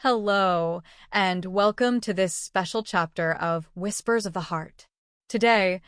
Hello, and welcome to this special chapter of Whispers of the Heart. Today,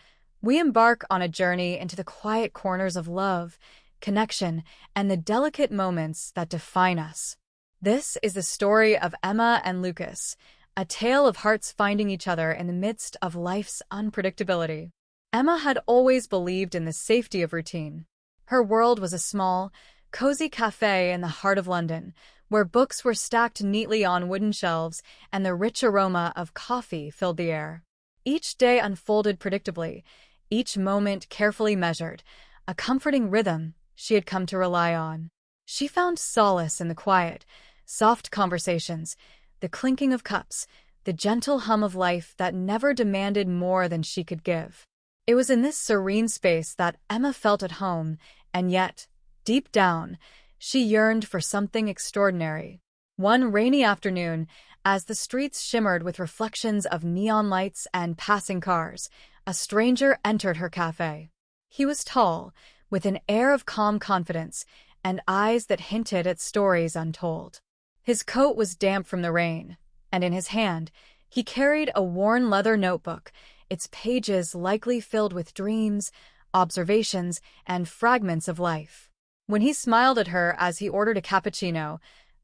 we embark on a journey into the quiet corners of love, connection, and the delicate moments that define us. This is the story of Emma and Lucas, a tale of hearts finding each other in the midst of life's unpredictability. Emma had always believed in the safety of routine. Her world was a small, cozy cafe in the heart of London, where books were stacked neatly on wooden shelves and the rich aroma of coffee filled the air. Each day unfolded predictably, each moment carefully measured, a comforting rhythm she had come to rely on. She found solace in the quiet, soft conversations, the clinking of cups, the gentle hum of life that never demanded more than she could give. It was in this serene space that Emma felt at home, and yet, deep down, she yearned for something extraordinary. One rainy afternoon, as the streets shimmered with reflections of neon lights and passing cars, a stranger entered her cafe. He was tall, with an air of calm confidence, and eyes that hinted at stories untold. His coat was damp from the rain, and in his hand, he carried a worn leather notebook, its pages likely filled with dreams, observations, and fragments of life. When he smiled at her as he ordered a cappuccino,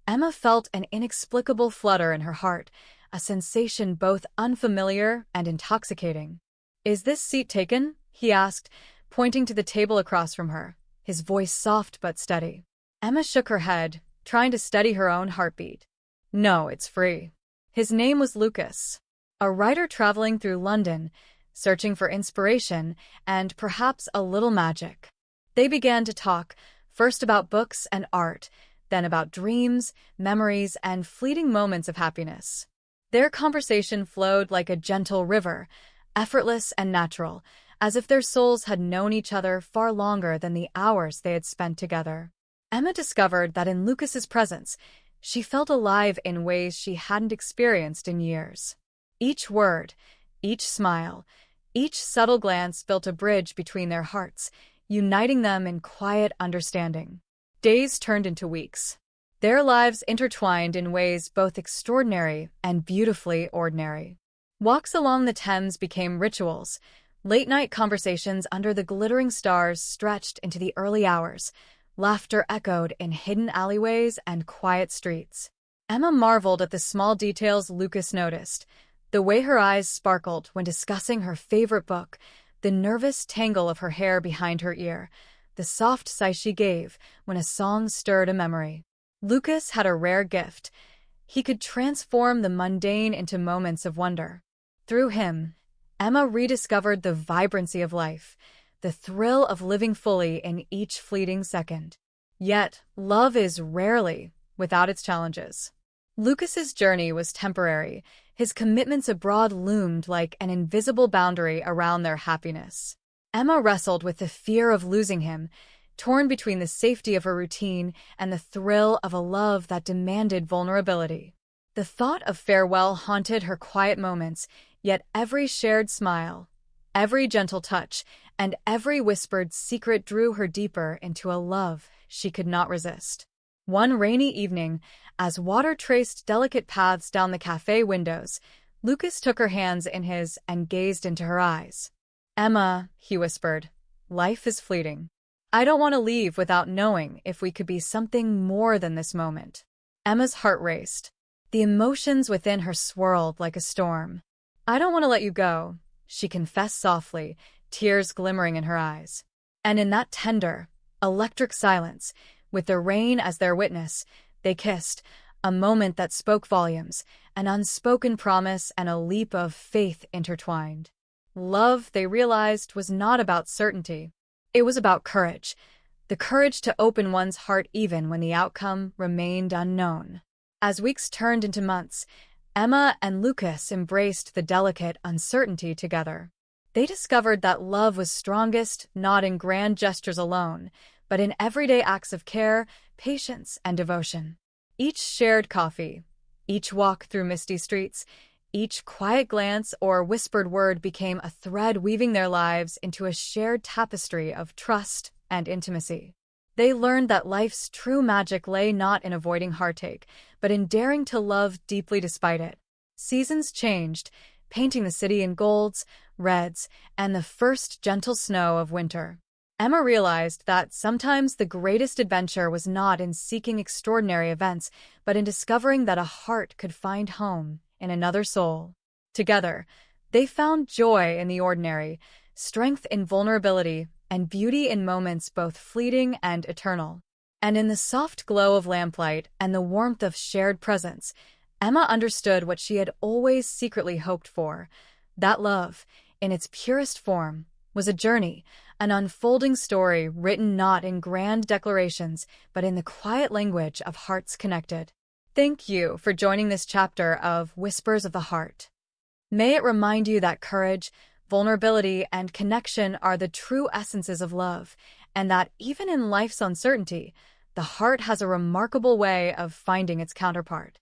Emma felt an inexplicable flutter in her heart, a sensation both unfamiliar and intoxicating. "Is this seat taken?" he asked, pointing to the table across from her, his voice soft but steady. Emma shook her head, trying to steady her own heartbeat. "No, it's free." His name was Lucas, a writer traveling through London, searching for inspiration and perhaps a little magic. They began to talk, first about books and art, then about dreams, memories, and fleeting moments of happiness. Their conversation flowed like a gentle river, effortless and natural, as if their souls had known each other far longer than the hours they had spent together. Emma discovered that in Lucas's presence, she felt alive in ways she hadn't experienced in years. Each word, each smile, each subtle glance built a bridge between their hearts, uniting them in quiet understanding. Days turned into weeks. Their lives intertwined in ways both extraordinary and beautifully ordinary. Walks along the Thames became rituals. Late-night conversations under the glittering stars stretched into the early hours. Laughter echoed in hidden alleyways and quiet streets. Emma marveled at the small details Lucas noticed, the way her eyes sparkled when discussing her favorite book, the nervous tangle of her hair behind her ear, the soft sigh she gave when a song stirred a memory. Lucas had a rare gift. He could transform the mundane into moments of wonder. Through him, Emma rediscovered the vibrancy of life, the thrill of living fully in each fleeting second. Yet, love is rarely without its challenges. Lucas's journey was temporary. His commitments abroad loomed like an invisible boundary around their happiness. Emma wrestled with the fear of losing him, torn between the safety of her routine and the thrill of a love that demanded vulnerability. The thought of farewell haunted her quiet moments, yet every shared smile, every gentle touch, and every whispered secret drew her deeper into a love she could not resist. One rainy evening, as water traced delicate paths down the cafe windows, Lucas took her hands in his and gazed into her eyes. "Emma," he whispered, "life is fleeting. I don't want to leave without knowing if we could be something more than this moment." Emma's heart raced. The emotions within her swirled like a storm. "I don't want to let you go," she confessed softly, tears glimmering in her eyes. And in that tender, electric silence, with the rain as their witness, they kissed, a moment that spoke volumes, an unspoken promise and a leap of faith intertwined. Love, they realized, was not about certainty. It was about courage, the courage to open one's heart even when the outcome remained unknown. As weeks turned into months, Emma and Lucas embraced the delicate uncertainty together. They discovered that love was strongest not in grand gestures alone, but in everyday acts of care, patience, and devotion. Each shared coffee, each walk through misty streets, each quiet glance or whispered word became a thread weaving their lives into a shared tapestry of trust and intimacy. They learned that life's true magic lay not in avoiding heartache, but in daring to love deeply despite it. Seasons changed, painting the city in golds, reds, and the first gentle snow of winter. Emma realized that sometimes the greatest adventure was not in seeking extraordinary events, but in discovering that a heart could find home in another soul. Together, they found joy in the ordinary, strength in vulnerability, and beauty in moments both fleeting and eternal. And in the soft glow of lamplight and the warmth of shared presence, Emma understood what she had always secretly hoped for. That love, in its purest form, was a journey, an unfolding story written not in grand declarations, but in the quiet language of hearts connected. Thank you for joining this chapter of Whispers of the Heart. May it remind you that courage, vulnerability, and connection are the true essences of love, and that even in life's uncertainty, the heart has a remarkable way of finding its counterpart.